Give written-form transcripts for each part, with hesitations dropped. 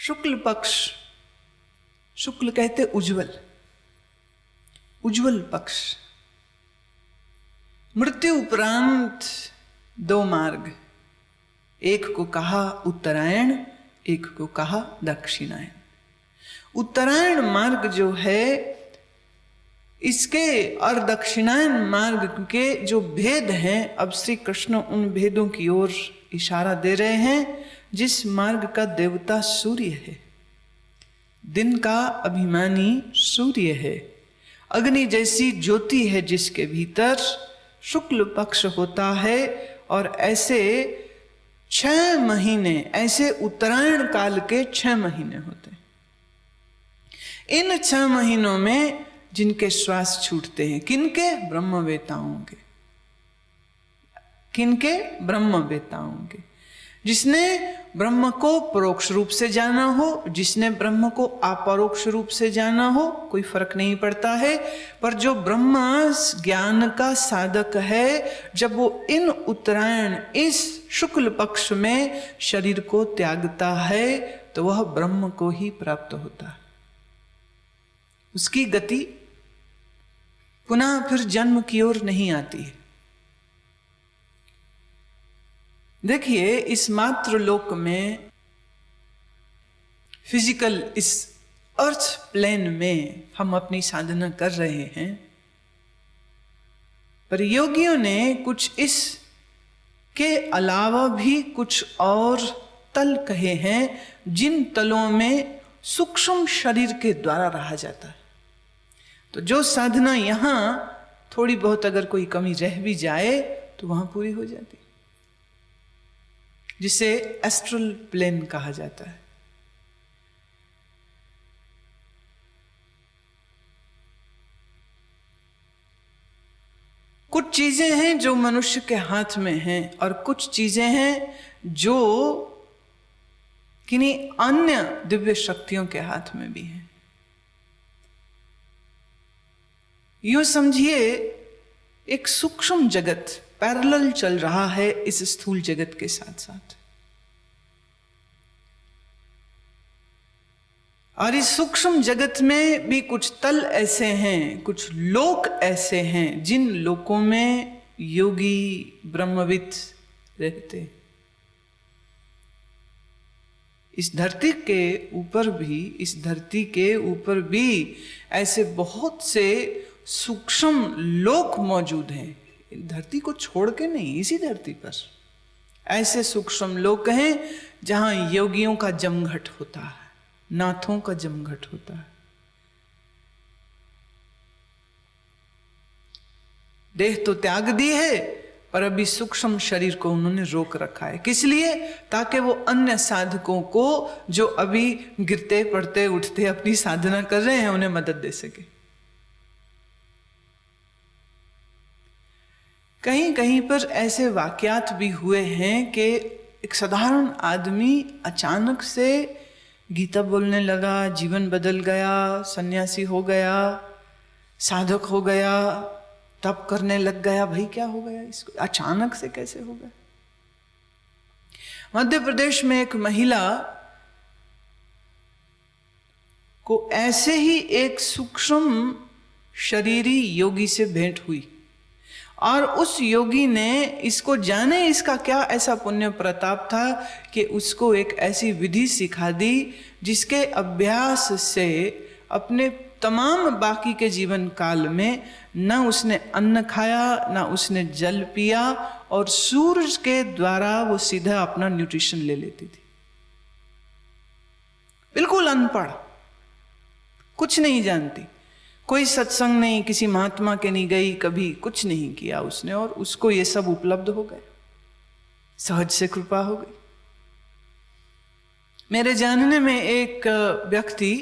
शुक्ल पक्ष, शुक्ल कहते उज्जवल, उज्जवल पक्ष। मृत्यु उपरांत दो मार्ग, एक को कहा उत्तरायण, एक को कहा दक्षिणायन। उत्तरायण मार्ग जो है इसके और दक्षिणायन मार्ग के जो भेद हैं, अब श्री कृष्ण उन भेदों की ओर इशारा दे रहे हैं। जिस मार्ग का देवता सूर्य है, दिन का अभिमानी सूर्य है, अग्नि जैसी ज्योति है जिसके भीतर शुक्ल पक्ष होता है। और ऐसे 6 महीने, ऐसे उत्तरायण काल के 6 महीने होते हैं। इन 6 महीनों में जिनके श्वास छूटते हैं, किनके? ब्रह्मवेताओं के। किनके? ब्रह्मवेताओं के। जिसने ब्रह्म को परोक्ष रूप से जाना हो, जिसने ब्रह्म को अपरोक्ष रूप से जाना हो, कोई फर्क नहीं पड़ता है। पर जो ब्रह्म ज्ञान का साधक है, जब वो इन उत्तरायण, इस शुक्ल पक्ष में शरीर को त्यागता है, तो वह ब्रह्म को ही प्राप्त होता है। उसकी गति पुनः फिर जन्म की ओर नहीं आती है। देखिए, इस मात्र लोक में, फिजिकल इस अर्थ प्लेन में हम अपनी साधना कर रहे हैं, पर योगियों ने कुछ इस के अलावा भी कुछ और तल कहे हैं, जिन तलों में सूक्ष्म शरीर के द्वारा रहा जाता है। तो जो साधना यहां थोड़ी बहुत अगर कोई कमी रह भी जाए तो वहां पूरी हो जाती, जिसे एस्ट्रल प्लेन कहा जाता है। कुछ चीजें हैं जो मनुष्य के हाथ में हैं, और कुछ चीजें हैं जो किन्हीं अन्य दिव्य शक्तियों के हाथ में भी हैं। यूं समझिए, एक सूक्ष्म जगत पैरेलल चल रहा है इस स्थूल जगत के साथ साथ, और इस सूक्ष्म जगत में भी कुछ तल ऐसे हैं, कुछ लोक ऐसे हैं, जिन लोकों में योगी ब्रह्मविद रहते। इस धरती के ऊपर भी, इस धरती के ऊपर भी ऐसे बहुत से सूक्ष्म लोक मौजूद हैं। धरती को छोड़ के नहीं, इसी धरती पर ऐसे सूक्ष्म लोक हैं जहां योगियों का जमघट होता है, नाथों का जमघट होता है। देह तो त्याग दी है, पर अभी सूक्ष्म शरीर को उन्होंने रोक रखा है। किस लिए? ताकि वो अन्य साधकों को, जो अभी गिरते पड़ते उठते अपनी साधना कर रहे हैं, उन्हें मदद दे सके। कहीं कहीं पर ऐसे वाकयात भी हुए हैं कि एक साधारण आदमी अचानक से गीता बोलने लगा, जीवन बदल गया, सन्यासी हो गया, साधक हो गया, तप करने लग गया। भाई क्या हो गया इसको? अचानक से कैसे हो गया? मध्य प्रदेश में एक महिला को ऐसे ही एक सूक्ष्म शरीरी योगी से भेंट हुई, और उस योगी ने, इसको जाने इसका क्या ऐसा पुण्य प्रताप था कि उसको एक ऐसी विधि सिखा दी जिसके अभ्यास से अपने तमाम बाकी के जीवन काल में न उसने अन्न खाया, न उसने जल पिया, और सूरज के द्वारा वो सीधा अपना न्यूट्रिशन ले लेती थी। बिल्कुल अनपढ़, कुछ नहीं जानती, कोई सत्संग नहीं, किसी महात्मा के नहीं गई, कभी कुछ नहीं किया उसने, और उसको ये सब उपलब्ध हो गए, सहज से कृपा हो गई। मेरे जानने में एक व्यक्ति,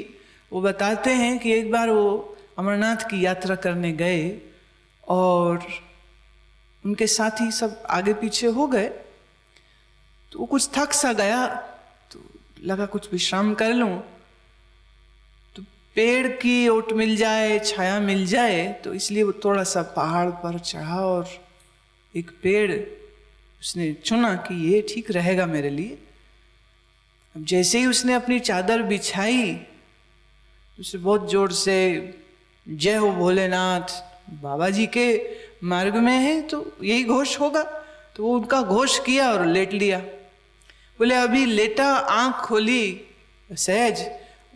वो बताते हैं कि एक बार वो अमरनाथ की यात्रा करने गए, और उनके साथी सब आगे पीछे हो गए, तो वो कुछ थक सा गया, तो लगा कुछ विश्राम कर लूं, पेड़ की ओट मिल जाए, छाया मिल जाए, तो इसलिए वो थोड़ा सा पहाड़ पर चढ़ा और एक पेड़ उसने चुना कि ये ठीक रहेगा मेरे लिए। अब जैसे ही उसने अपनी चादर बिछाई, उसे बहुत जोर से जय हो भोलेनाथ, बाबा जी के मार्ग में है तो यही घोष होगा, तो वो उनका घोष किया और लेट लिया। बोले अभी लेटा, आंख खोली सहज,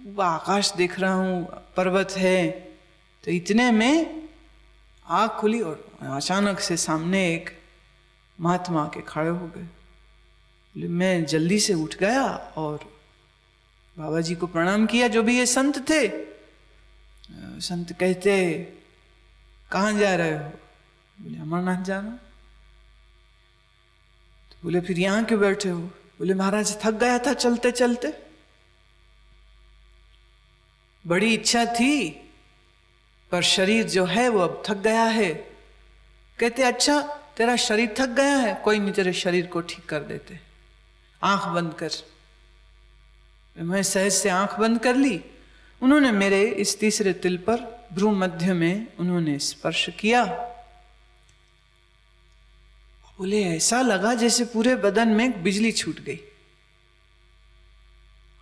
वो आकाश देख रहा हूँ, पर्वत है, तो इतने में आंख खुली और अचानक से सामने एक महात्मा के खड़े हो गए। बोले मैं जल्दी से उठ गया और बाबा जी को प्रणाम किया, जो भी ये संत थे। संत कहते कहाँ जा रहे हो? बोले अमरनाथ जाना। तो बोले फिर यहाँ क्यों बैठे हो? बोले महाराज थक गया था चलते चलते, बड़ी इच्छा थी पर शरीर जो है वो अब थक गया है। कहते अच्छा तेरा शरीर थक गया है, कोई नहीं तेरे शरीर को ठीक कर देते, आंख बंद कर। मैं सहज से आंख बंद कर ली। उन्होंने मेरे इस तीसरे तिल पर भ्रू मध्य में उन्होंने स्पर्श किया। बोले ऐसा लगा जैसे पूरे बदन में बिजली छूट गई।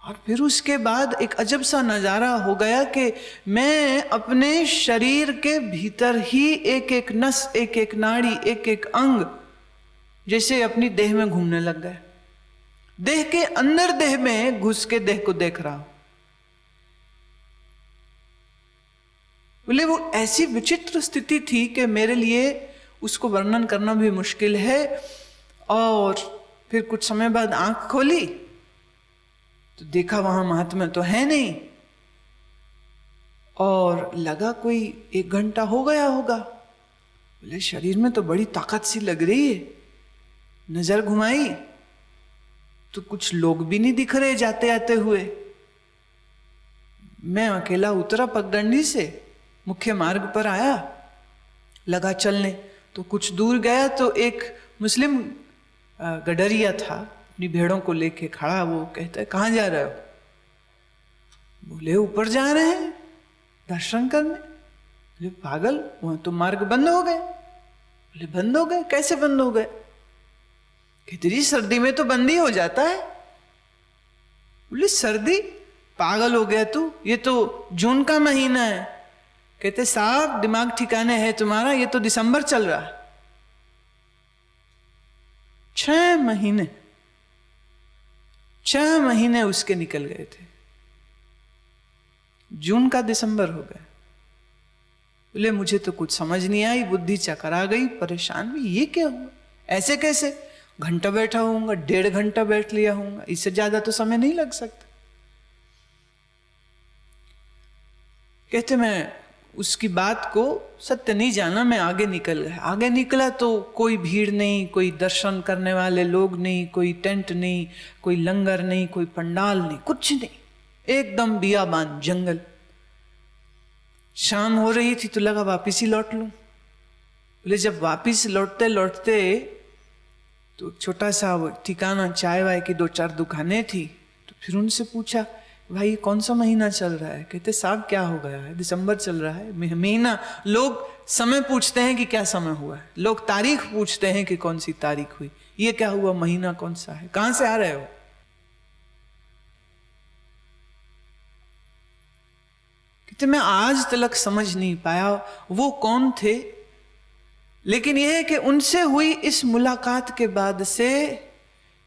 और फिर उसके बाद एक अजब सा नजारा हो गया कि मैं अपने शरीर के भीतर ही एक एक नस, एक एक नाड़ी, एक एक अंग जैसे अपनी देह में घूमने लग गए। देह के अंदर देह में घुस के देह को देख रहा हूं। बोले वो ऐसी विचित्र स्थिति थी कि मेरे लिए उसको वर्णन करना भी मुश्किल है। और फिर कुछ समय बाद आंख खोली तो देखा वहां महात्मा तो है नहीं, और लगा कोई 1 घंटा हो गया होगा। बोले शरीर में तो बड़ी ताकत सी लग रही है। नजर घुमाई तो कुछ लोग भी नहीं दिख रहे जाते आते हुए। मैं अकेला उतरा पगडंडी से, मुख्य मार्ग पर आया, लगा चलने। तो कुछ दूर गया तो एक मुस्लिम गडरिया था, अपनी भेड़ों को लेके खड़ा। वो कहता है कहाँ जा रहे हो? बोले ऊपर जा रहे हैं दर्शन करने। बोले पागल, वहां तो मार्ग बंद हो गए। बोले बंद हो गए? कैसे बंद हो गए? कहते जी सर्दी में तो बंद ही हो जाता है। बोले सर्दी? पागल हो गया तू, ये तो जून का महीना है। कहते साहब दिमाग ठिकाने है तुम्हारा, ये तो दिसंबर चल रहा है। 6 महीने उसके निकल गए थे, जून का दिसंबर हो गया। बोले मुझे तो कुछ समझ नहीं आई, बुद्धि चकरा गई, परेशान भी, ये क्या हुआ, ऐसे कैसे? घंटा बैठा होऊंगा, 1.5 घंटा बैठ लिया होऊंगा, इससे ज्यादा तो समय नहीं लग सकता। कहते मैं उसकी बात को सत्य नहीं जाना, मैं आगे निकल गया। आगे निकला तो कोई भीड़ नहीं, कोई दर्शन करने वाले लोग नहीं, कोई टेंट नहीं, कोई लंगर नहीं, कोई पंडाल नहीं, कुछ नहीं, एकदम बियाबान जंगल। शाम हो रही थी तो लगा वापिस ही लौट लूं। बोले जब वापिस लौटते लौटते तो छोटा सा ठिकाना, चाय वाय की 2-4 दुकानें थी। तो फिर उनसे पूछा भाई कौन सा महीना चल रहा है? कहते साहब क्या हो गया है, दिसंबर चल रहा है महीना। लोग समय पूछते हैं कि क्या समय हुआ है, लोग तारीख पूछते हैं कि कौन सी तारीख हुई, ये क्या हुआ, महीना कौन सा है, कहां से आ रहे हो? कहते मैं आज तक समझ नहीं पाया वो कौन थे, लेकिन यह है कि उनसे हुई इस मुलाकात के बाद से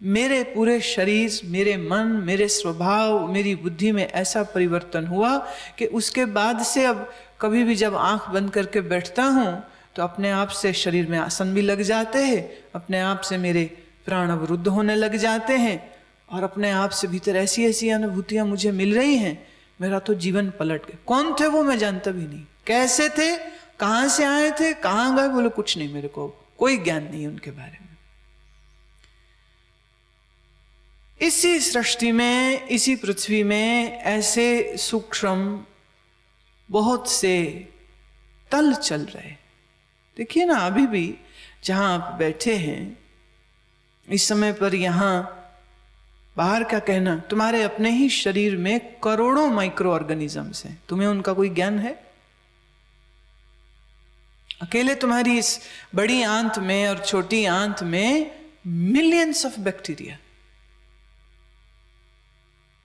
मेरे पूरे शरीर, मेरे मन, मेरे स्वभाव, मेरी बुद्धि में ऐसा परिवर्तन हुआ कि उसके बाद से अब कभी भी जब आंख बंद करके बैठता हूं तो अपने आप से शरीर में आसन भी लग जाते हैं, अपने आप से मेरे प्राण अवरुद्ध होने लग जाते हैं, और अपने आप से भीतर ऐसी ऐसी अनुभूतियां मुझे मिल रही हैं, मेरा तो जीवन पलट गया। कौन थे वो मैं जानता भी नहीं, कैसे थे, कहाँ से आए थे, कहाँ गए, बोले कुछ नहीं, मेरे को कोई ज्ञान नहीं उनके बारे में। इसी सृष्टि में, इसी पृथ्वी में ऐसे सूक्ष्म बहुत से तल चल रहे। देखिए ना, अभी भी जहां आप बैठे हैं इस समय पर, यहां बाहर क्या कहना, तुम्हारे अपने ही शरीर में करोड़ों माइक्रो ऑर्गेनिजम्स हैं, तुम्हें उनका कोई ज्ञान है? अकेले तुम्हारी इस बड़ी आंत में और छोटी आंत में मिलियंस ऑफ बैक्टीरिया,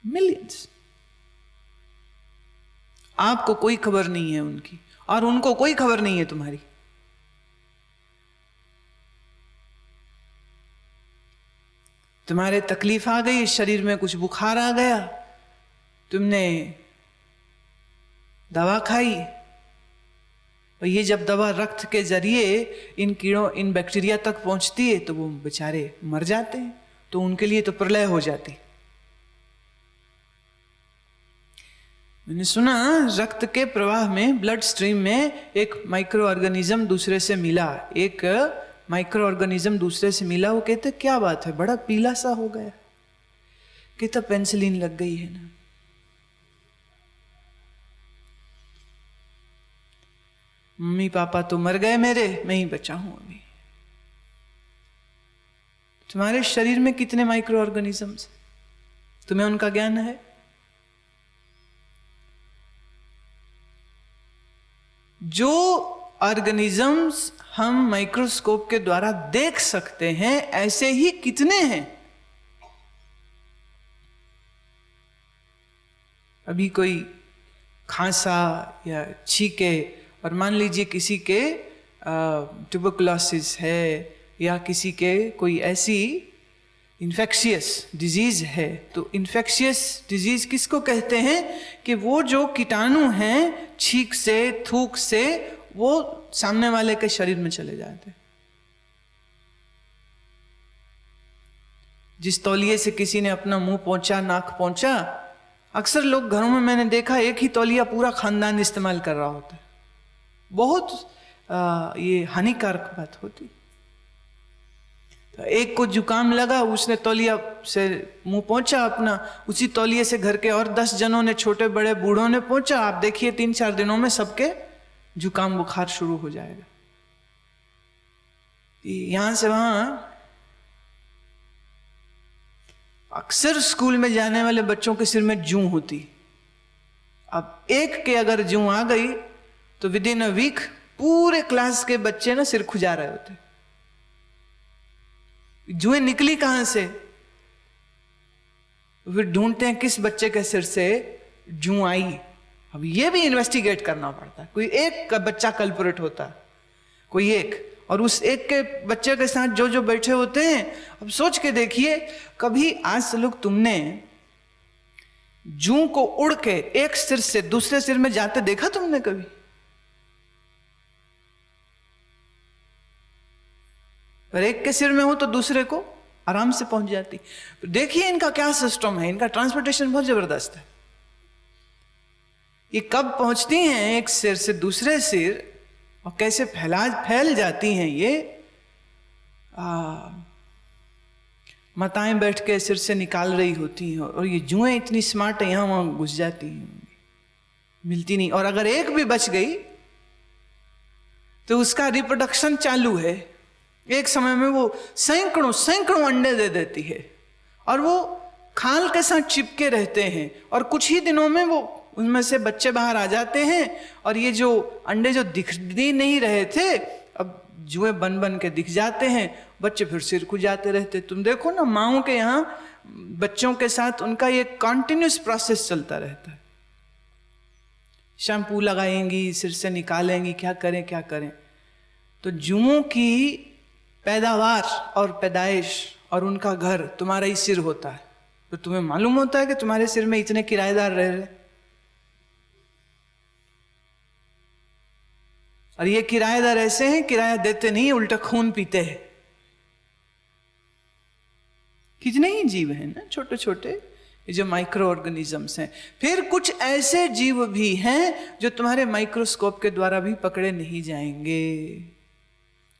मिलियंस। आपको कोई खबर नहीं है उनकी, और उनको कोई खबर नहीं है तुम्हारी। तुम्हारे तकलीफ आ गई, शरीर में कुछ बुखार आ गया, तुमने दवा खाई, और ये जब दवा रक्त के जरिए इन कीड़ों, इन बैक्टीरिया तक पहुंचती है तो वो बेचारे मर जाते हैं, तो उनके लिए तो प्रलय हो जाती। मैंने सुना रक्त के प्रवाह में, ब्लड स्ट्रीम में एक माइक्रो ऑर्गेनिज्म दूसरे से मिला, एक माइक्रो ऑर्गेनिज्म दूसरे से मिला। वो कहते क्या बात है, बड़ा पीला सा हो गया। कहता पेंसिलिन लग गई है ना। मम्मी पापा तो मर गए मेरे, मैं ही बचा हूं अभी। तुम्हारे शरीर में कितने माइक्रो ऑर्गेनिजम्स, तुम्हें उनका ज्ञान है? जो ऑर्गेनिजम्स हम माइक्रोस्कोप के द्वारा देख सकते हैं, ऐसे ही कितने हैं। अभी कोई खांसा या छींके, और मान लीजिए किसी के ट्यूबरकुलोसिस है, या किसी के कोई ऐसी इन्फेक्शियस डिजीज है, तो इन्फेक्शियस डिजीज किसको कहते हैं? कि वो जो कीटाणु हैं छींक से, थूक से, वो सामने वाले के शरीर में चले जाते हैं। जिस तौलिए से किसी ने अपना मुंह पोंछा, नाक पोंछा, अक्सर लोग घरों में मैंने देखा एक ही तौलिया पूरा खानदान इस्तेमाल कर रहा होता है। बहुत ये हानिकारक बात होती। तो एक को जुकाम लगा, उसने तौलिया से मुंह पोंछा अपना, उसी तौलिए से घर के और 10 जनों ने, छोटे बड़े बूढ़ों ने पोंछा। आप देखिए 3-4 दिनों में सबके जुकाम बुखार शुरू हो जाएगा। यहां से वहां अक्सर स्कूल में जाने वाले बच्चों के सिर में जूं होती। अब एक के अगर जूं आ गई तो विद इन अ वीक पूरे क्लास के बच्चे ना सिर खुजा रहे होते। जुएं निकली कहां से? फिर ढूंढते हैं किस बच्चे के सिर से जूं आई। अब ये भी इन्वेस्टिगेट करना पड़ता है। कोई एक का बच्चा कल्परेट होता है, कोई एक, और उस एक के बच्चे के साथ जो जो बैठे होते हैं। अब सोच के देखिए, कभी आज तक तुमने जूं को उड़ के एक सिर से दूसरे सिर में जाते देखा तुमने कभी? पर एक के सिर में हो तो दूसरे को आराम से पहुंच जाती। देखिए इनका क्या सिस्टम है, इनका ट्रांसपोर्टेशन बहुत जबरदस्त है। ये कब पहुंचती हैं एक सिर से दूसरे सिर, और कैसे फैल जाती हैं ये। माताएं बैठ के सिर से निकाल रही होती हैं, और ये जुएं इतनी स्मार्ट है, यहां वहां घुस जाती हैं, मिलती नहीं। और अगर एक भी बच गई तो उसका रिप्रोडक्शन चालू है। एक समय में वो सैकड़ों अंडे दे देती है, और वो खाल के साथ चिपके रहते हैं, और कुछ ही दिनों में वो उनमें से बच्चे बाहर आ जाते हैं। और ये जो अंडे जो दिख नहीं रहे थे, अब जुएं बन बन के दिख जाते हैं। बच्चे फिर सिर खुजाते रहते। तुम देखो ना, माओं के यहाँ बच्चों के साथ उनका ये कॉन्टिन्यूस प्रोसेस चलता रहता है। शैम्पू लगाएंगी, सिर से निकालेंगी, क्या करें। तो जुओं की पैदावार और पैदाइश और उनका घर तुम्हारा ही सिर होता है। तो तुम्हें मालूम होता है कि तुम्हारे सिर में इतने किराएदार रह रहे, और ये किराएदार ऐसे हैं, किराया देते नहीं, उल्टा खून पीते हैं। कितने ही जीव हैं ना छोटे छोटे, ये जो माइक्रो ऑर्गेनिजम्स हैं। फिर कुछ ऐसे जीव भी हैं जो तुम्हारे माइक्रोस्कोप के द्वारा भी पकड़े नहीं जाएंगे।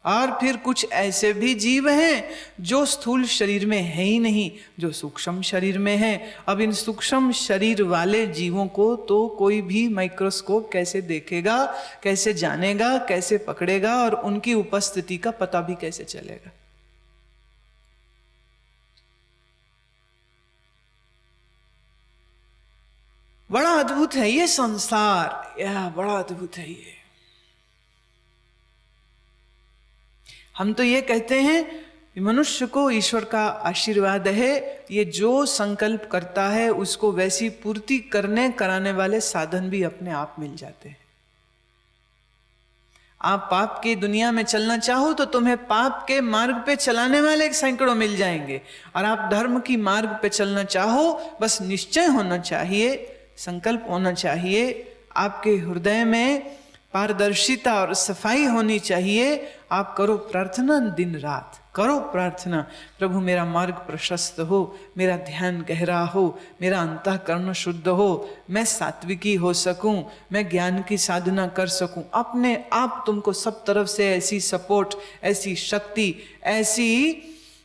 और फिर कुछ ऐसे भी जीव हैं जो स्थूल शरीर में है ही नहीं, जो सूक्ष्म शरीर में है। अब इन सूक्ष्म शरीर वाले जीवों को तो कोई भी माइक्रोस्कोप कैसे देखेगा, कैसे जानेगा, कैसे पकड़ेगा, और उनकी उपस्थिति का पता भी कैसे चलेगा? बड़ा अद्भुत है ये संसार, यह बड़ा अद्भुत है ये। हम तो ये कहते हैं मनुष्य को ईश्वर का आशीर्वाद है, ये जो संकल्प करता है उसको वैसी पूर्ति कराने वाले साधन भी अपने आप मिल जाते हैं। आप पाप की दुनिया में चलना चाहो तो तुम्हें पाप के मार्ग पे चलाने वाले सैकड़ों मिल जाएंगे, और आप धर्म की मार्ग पे चलना चाहो, बस निश्चय होना चाहिए, संकल्प होना चाहिए, आपके हृदय में पारदर्शिता और सफाई होनी चाहिए। आप करो प्रार्थना, दिन रात करो प्रार्थना, प्रभु मेरा मार्ग प्रशस्त हो, मेरा ध्यान गहरा हो, मेरा अंतःकरण शुद्ध हो, मैं सात्विकी हो सकूं, मैं ज्ञान की साधना कर सकूं। अपने आप तुमको सब तरफ से ऐसी सपोर्ट, ऐसी शक्ति, ऐसी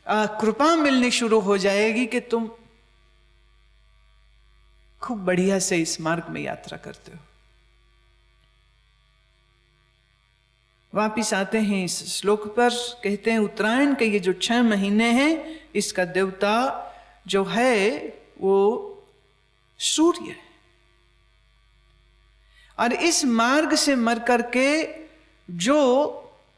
कृपा मिलनी शुरू हो जाएगी कि तुम खूब बढ़िया से इस मार्ग में यात्रा करते हो। वापिस आते हैं इस श्लोक पर, कहते हैं उत्तरायण के ये जो 6 महीने हैं, इसका देवता जो है वो सूर्य है। और इस मार्ग से मर करके जो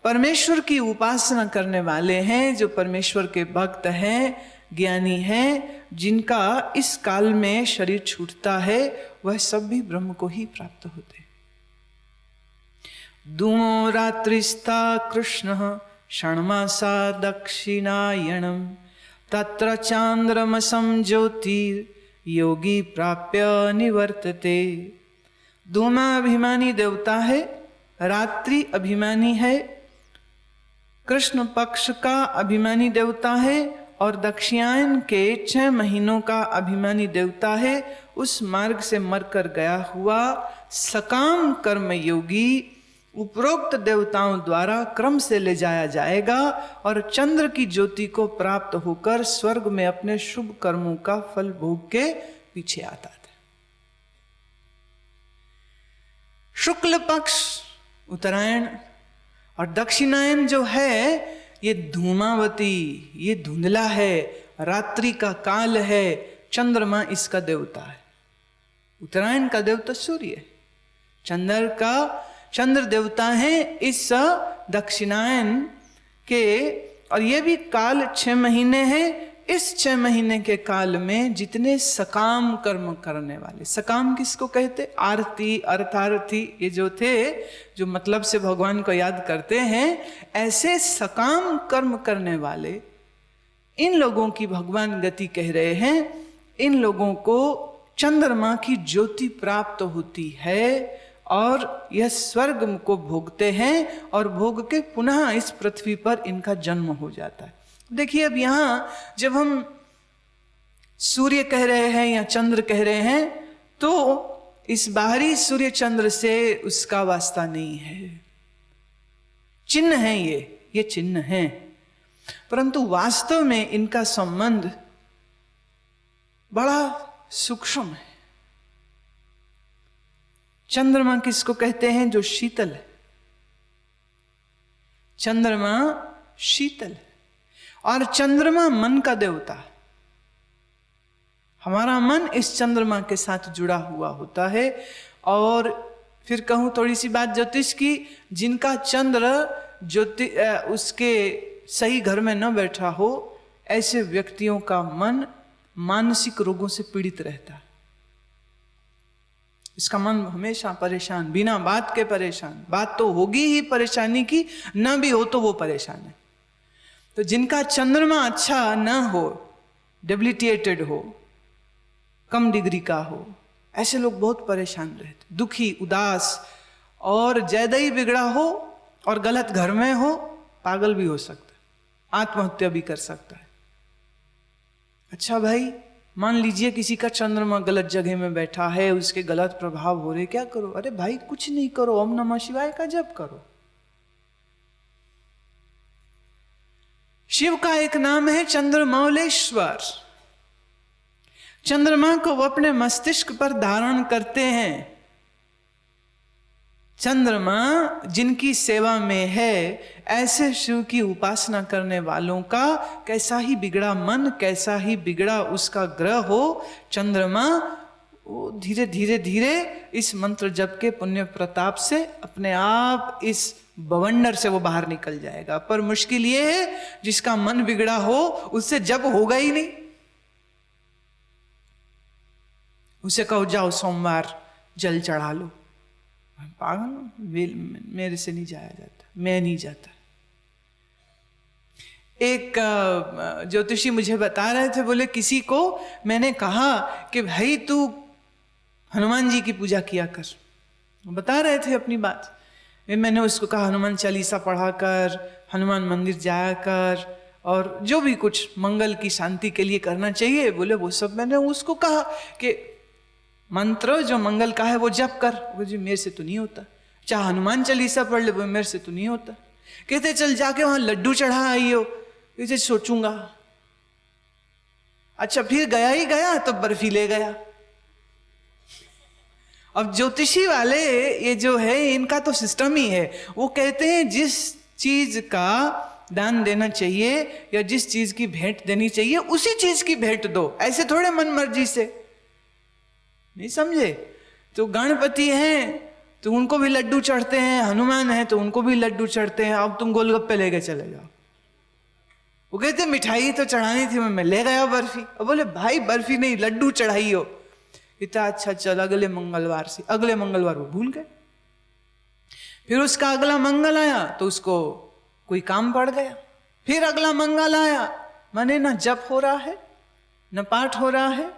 परमेश्वर की उपासना करने वाले हैं, जो परमेश्वर के भक्त हैं, ज्ञानी हैं, जिनका इस काल में शरीर छूटता है, वह सब भी ब्रह्म को ही प्राप्त होते हैं। धूमो रात्रिस्था कृष्ण षण्मासा दक्षिणायनम तत्र चांद्रमसं ज्योतिर योगी प्राप्य निवर्तते। धूमाभिमानी देवता है, रात्रि अभिमानी है, कृष्ण पक्ष का अभिमानी देवता है, और दक्षिणायन के 6 महीनों का अभिमानी देवता है। उस मार्ग से मरकर गया हुआ सकाम कर्म योगी उपरोक्त देवताओं द्वारा क्रम से ले जाया जाएगा और चंद्र की ज्योति को प्राप्त होकर स्वर्ग में अपने शुभ कर्मों का फल भोग के पीछे आता था। शुक्ल पक्ष उत्तरायण और दक्षिणायन जो है ये धूमावती, ये धुंधला है, रात्रि का काल है, चंद्रमा इसका देवता है। उत्तरायण का देवता सूर्य है, चंद्र देवता है इस दक्षिणायन के, और ये भी काल 6 महीने हैं। इस 6 महीने के काल में जितने सकाम कर्म करने वाले, सकाम किसको कहते? आरती, अर्थार्थी, ये जो थे, जो मतलब से भगवान को याद करते हैं, ऐसे सकाम कर्म करने वाले इन लोगों की भगवान गति कह रहे हैं। इन लोगों को चंद्रमा की ज्योति प्राप्त होती है और यह स्वर्ग को भोगते हैं और भोग के पुनः इस पृथ्वी पर इनका जन्म हो जाता है। देखिए अब यहाँ जब हम सूर्य कह रहे हैं या चंद्र कह रहे हैं तो इस बाहरी सूर्य चंद्र से उसका वास्ता नहीं है, चिन्ह है, ये चिन्ह है, परंतु वास्तव में इनका संबंध बड़ा सूक्ष्म है। चंद्रमा किसको कहते हैं? जो शीतल है। चंद्रमा शीतल है और चंद्रमा मन का देवता है। हमारा मन इस चंद्रमा के साथ जुड़ा हुआ होता है। और फिर कहूं थोड़ी सी बात ज्योतिष की, जिनका चंद्र उसके सही घर में न बैठा हो, ऐसे व्यक्तियों का मन मानसिक रोगों से पीड़ित रहता है। इसका मन हमेशा परेशान, बिना बात के परेशान। बात तो होगी ही परेशानी की, न भी हो तो वो परेशान है। तो जिनका चंद्रमा अच्छा न हो, डेबिलिटेटेड हो, कम डिग्री का हो, ऐसे लोग बहुत परेशान रहते, दुखी, उदास, और ज्यादा ही बिगड़ा हो और गलत घर में हो, पागल भी हो सकता है, आत्महत्या भी कर सकता है। अच्छा भाई, मान लीजिए किसी का चंद्रमा गलत जगह में बैठा है, उसके गलत प्रभाव हो रहे, क्या करो? अरे भाई कुछ नहीं करो, ओम नमः शिवाय का जप करो। शिव का एक नाम है चंद्रमौलेश्वर। चंद्रमा को वो अपने मस्तिष्क पर धारण करते हैं। चंद्रमा जिनकी सेवा में है, ऐसे शिव की उपासना करने वालों का कैसा ही बिगड़ा मन, कैसा ही बिगड़ा उसका ग्रह हो, चंद्रमा वो धीरे धीरे धीरे इस मंत्र जप के पुण्य प्रताप से अपने आप इस बवंडर से वो बाहर निकल जाएगा। पर मुश्किल ये है जिसका मन बिगड़ा हो उससे जब होगा ही नहीं। उसे कहो जाओ सोमवार जल चढ़ा लो, पागल, मेरे से नहीं जाया जाता, मैं नहीं जाता। एक ज्योतिषी मुझे बता रहे थे, बोले किसी को मैंने कहा कि भाई तू हनुमान जी की पूजा किया कर, बता रहे थे अपनी बात। मैंने उसको कहा हनुमान चालीसा पढ़ा कर, हनुमान मंदिर जाया कर, और जो भी कुछ मंगल की शांति के लिए करना चाहिए, बोले वो सब मैंने उसको कहा कि मंत्र जो मंगल का है वो जप कर। वो जी मेरे से तो नहीं होता। चाहे हनुमान चालीसा पढ़ ले, वो मेरे से तो नहीं होता। कहते चल जाके वहां लड्डू चढ़ा आई हो, इसे सोचूंगा। अच्छा फिर गया ही गया तो बर्फी ले गया। अब ज्योतिषी वाले ये जो है इनका तो सिस्टम ही है, वो कहते हैं जिस चीज का दान देना चाहिए या जिस चीज की भेंट देनी चाहिए उसी चीज की भेंट दो, ऐसे थोड़े मन मर्जी से। नहीं समझे? तो गणपति हैं तो उनको भी लड्डू चढ़ते हैं, हनुमान है तो उनको भी लड्डू चढ़ते हैं। अब तुम गोलगप्पे लेके चले जाओ। वो कहते मिठाई तो चढ़ानी थी, मैं ले गया बर्फी। अब बोले भाई बर्फी नहीं लड्डू चढ़ाई हो। इतना अच्छा चल अगले मंगलवार से, अगले मंगलवार वो भूल गए। फिर उसका अगला मंगल आया तो उसको कोई काम पड़ गया। फिर अगला मंगल आया, माने ना जप हो रहा है, न पाठ हो रहा है,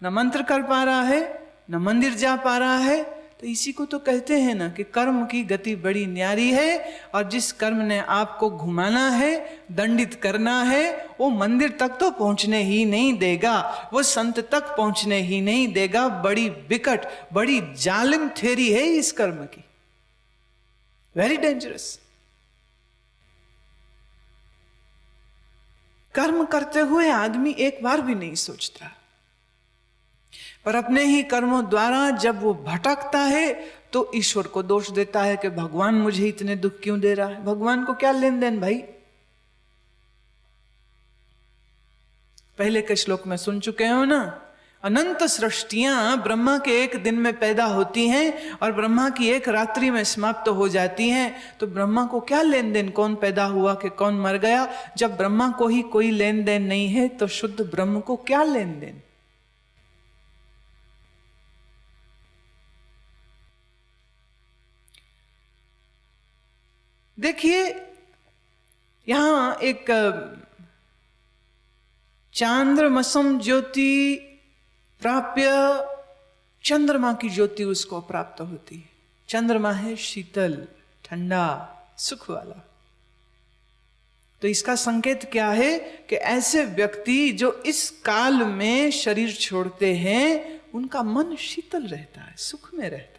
न मंत्र कर पा रहा है, न मंदिर जा पा रहा है। तो इसी को तो कहते हैं ना कि कर्म की गति बड़ी न्यारी है, और जिस कर्म ने आपको घुमाना है, दंडित करना है, वो मंदिर तक तो पहुंचने ही नहीं देगा, वो संत तक पहुंचने ही नहीं देगा। बड़ी विकट, बड़ी जालिम थ्योरी है इस कर्म की, वेरी डेंजरस। कर्म करते हुए आदमी एक बार भी नहीं सोचता, पर अपने ही कर्मों द्वारा जब वो भटकता है तो ईश्वर को दोष देता है कि भगवान मुझे इतने दुख क्यों दे रहा है। भगवान को क्या लेन देन भाई? पहले के श्लोक में सुन चुके हो ना, अनंत सृष्टियां ब्रह्मा के एक दिन में पैदा होती हैं और ब्रह्मा की एक रात्रि में समाप्त हो जाती हैं। तो ब्रह्मा को क्या लेन देन, कौन पैदा हुआ कि कौन मर गया? जब ब्रह्मा को ही कोई लेन देन नहीं है तो शुद्ध ब्रह्म को क्या लेन देन? देखिए यहां एक चांद्रमसम ज्योति प्राप्य, चंद्रमा की ज्योति उसको प्राप्त होती है। चंद्रमा है शीतल, ठंडा, सुख वाला। तो इसका संकेत क्या है कि ऐसे व्यक्ति जो इस काल में शरीर छोड़ते हैं उनका मन शीतल रहता है, सुख में रहता है।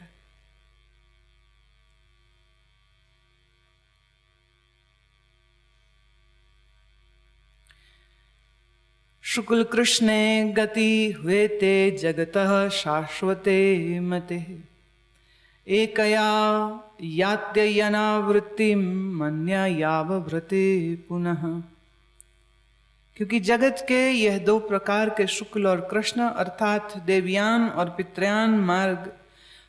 शुक्ल कृष्णे गति हुए ते जगतः शाश्वते मते एकया यात्ययनावृत्ति मन्या यावव्रते पुनः। क्योंकि जगत के यह दो प्रकार के शुक्ल और कृष्ण अर्थात देवयान और पितृयान मार्ग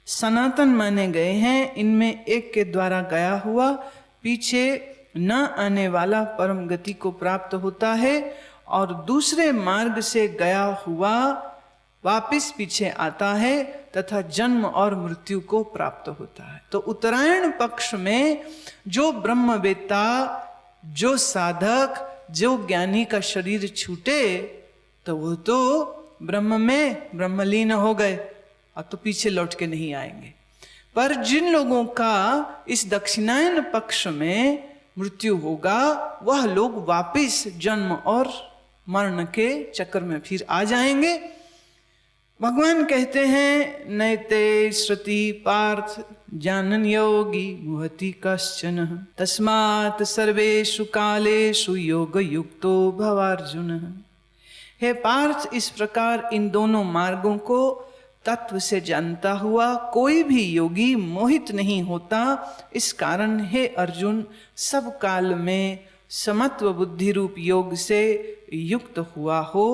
सनातन माने गए हैं। इनमें एक के द्वारा गया हुआ पीछे न आने वाला परम गति को प्राप्त होता है और दूसरे मार्ग से गया हुआ वापिस पीछे आता है तथा जन्म और मृत्यु को प्राप्त होता है। तो उत्तरायण पक्ष में जो ब्रह्मवेत्ता, जो साधक, जो ज्ञानी का शरीर छूटे तो वो तो ब्रह्म में ब्रह्मलीन हो गए और तो पीछे लौट के नहीं आएंगे। पर जिन लोगों का इस दक्षिणायन पक्ष में मृत्यु होगा वह लोग वापिस जन्म और मरण के चक्कर में फिर आ जाएंगे। भगवान कहते हैं नैते श्रुति पार्थ जानन योगी मुहति कश्चन तस्मात् सर्वेषु कालेषु योग युक्तो भवार्जुन। हे पार्थ, इस प्रकार इन दोनों मार्गों को तत्व से जानता हुआ कोई भी योगी मोहित नहीं होता। इस कारण हे अर्जुन, सब काल में समत्व बुद्धि रूप योग से युक्त हुआ हो,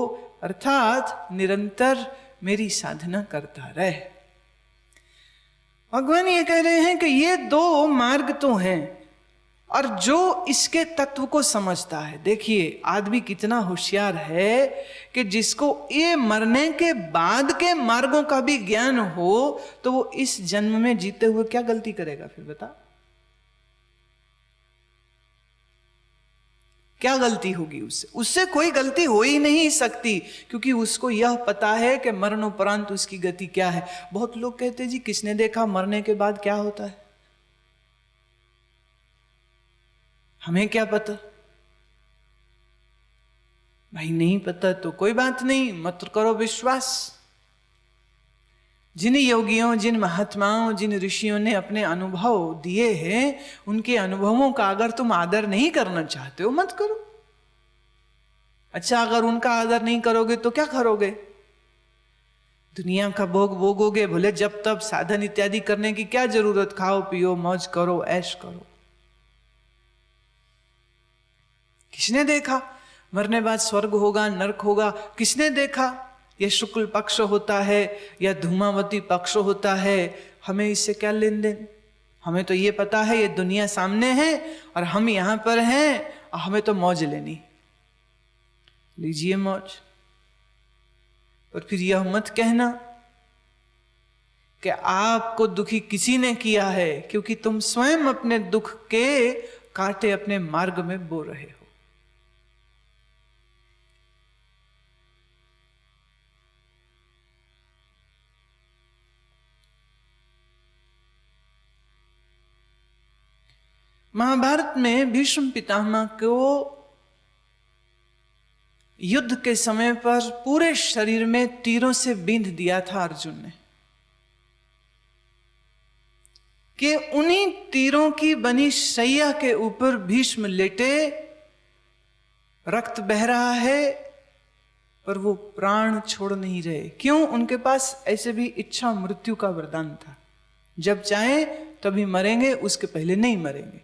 अर्थात निरंतर मेरी साधना करता रहे। भगवान ये कह रहे हैं कि ये दो मार्ग तो हैं, और जो इसके तत्व को समझता है, देखिए आदमी कितना होशियार है कि जिसको ये मरने के बाद के मार्गों का भी ज्ञान हो तो वो इस जन्म में जीते हुए क्या गलती करेगा फिर बता, क्या गलती होगी उससे? उससे कोई गलती हो ही नहीं सकती, क्योंकि उसको यह पता है कि मरणोपरांत उसकी गति क्या है। बहुत लोग कहते हैं जी किसने देखा मरने के बाद क्या होता है, हमें क्या पता। भाई नहीं पता तो कोई बात नहीं, मत करो विश्वास। जिन योगियों, जिन महात्माओं, जिन ऋषियों ने अपने अनुभव दिए हैं, उनके अनुभवों का अगर तुम आदर नहीं करना चाहते हो मत करो। अच्छा, अगर उनका आदर नहीं करोगे तो क्या करोगे? दुनिया का भोग भोगोगे, भले जब तब साधन इत्यादि करने की क्या जरूरत, खाओ पियो मौज करो ऐश करो। किसने देखा मरने बाद स्वर्ग होगा नरक होगा? किसने देखा यह शुक्ल पक्ष होता है या धूमावती पक्ष होता है? हमें इससे क्या लेन देन? हमें तो ये पता है ये दुनिया सामने है और हम यहां पर हैं और हमें तो मौज लेनी। लीजिए मौज। और फिर यह मत कहना कि आपको दुखी किसी ने किया है, क्योंकि तुम स्वयं अपने दुख के कांटे अपने मार्ग में बो रहे हो। महाभारत में भीष्म पितामह को युद्ध के समय पर पूरे शरीर में तीरों से बींध दिया था अर्जुन ने, कि उन्हीं तीरों की बनी शैया के ऊपर भीष्म लेटे, रक्त बह रहा है पर वो प्राण छोड़ नहीं रहे। क्यों? उनके पास ऐसे भी इच्छा मृत्यु का वरदान था, जब चाहे तभी मरेंगे, उसके पहले नहीं मरेंगे।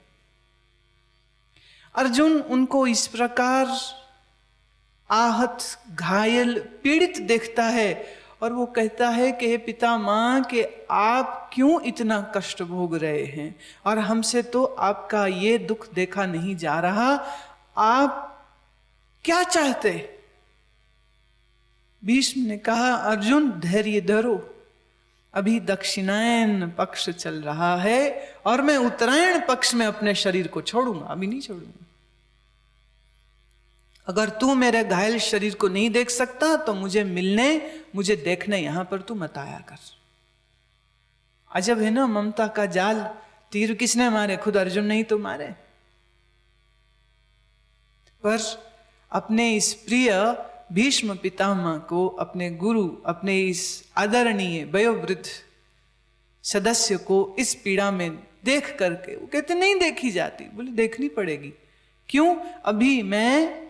अर्जुन उनको इस प्रकार आहत, घायल, पीड़ित देखता है और वो कहता है कि हे पितामह कि आप क्यों इतना कष्ट भोग रहे हैं और हमसे तो आपका ये दुख देखा नहीं जा रहा, आप क्या चाहते? भीष्म ने कहा अर्जुन धैर्य धरो, अभी दक्षिणायन पक्ष चल रहा है और मैं उत्तरायण पक्ष में अपने शरीर को छोड़ूंगा, अभी नहीं छोड़ूंगा। अगर तू मेरे घायल शरीर को नहीं देख सकता तो मुझे मिलने, मुझे देखने यहां पर तू मत आया कर। अजब है ना ममता का जाल। तीर किसने मारे? खुद अर्जुन नहीं तो मारे। पर अपने इस प्रिय भीष्म पितामह को, अपने गुरु, अपने इस आदरणीय वयोवृद्ध सदस्य को इस पीड़ा में देख करके वो कहते नहीं देखी जाती। बोले देखनी पड़ेगी। क्यों? अभी मैं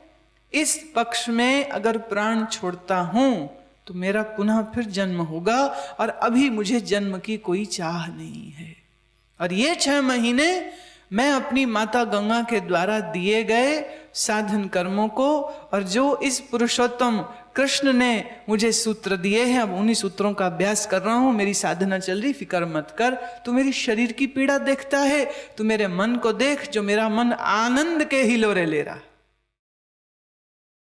इस पक्ष में अगर प्राण छोड़ता हूं तो मेरा पुनः फिर जन्म होगा और अभी मुझे जन्म की कोई चाह नहीं है। और ये 6 महीने मैं अपनी माता गंगा के द्वारा दिए गए साधन कर्मों को, और जो इस पुरुषोत्तम कृष्ण ने मुझे सूत्र दिए हैं, अब उन्हीं सूत्रों का अभ्यास कर रहा हूं। मेरी साधना चल रही, फिक्र मत कर। तू मेरी शरीर की पीड़ा देखता है, तू मेरे मन को देख, जो मेरा मन आनंद के हिलोरे ले रहा।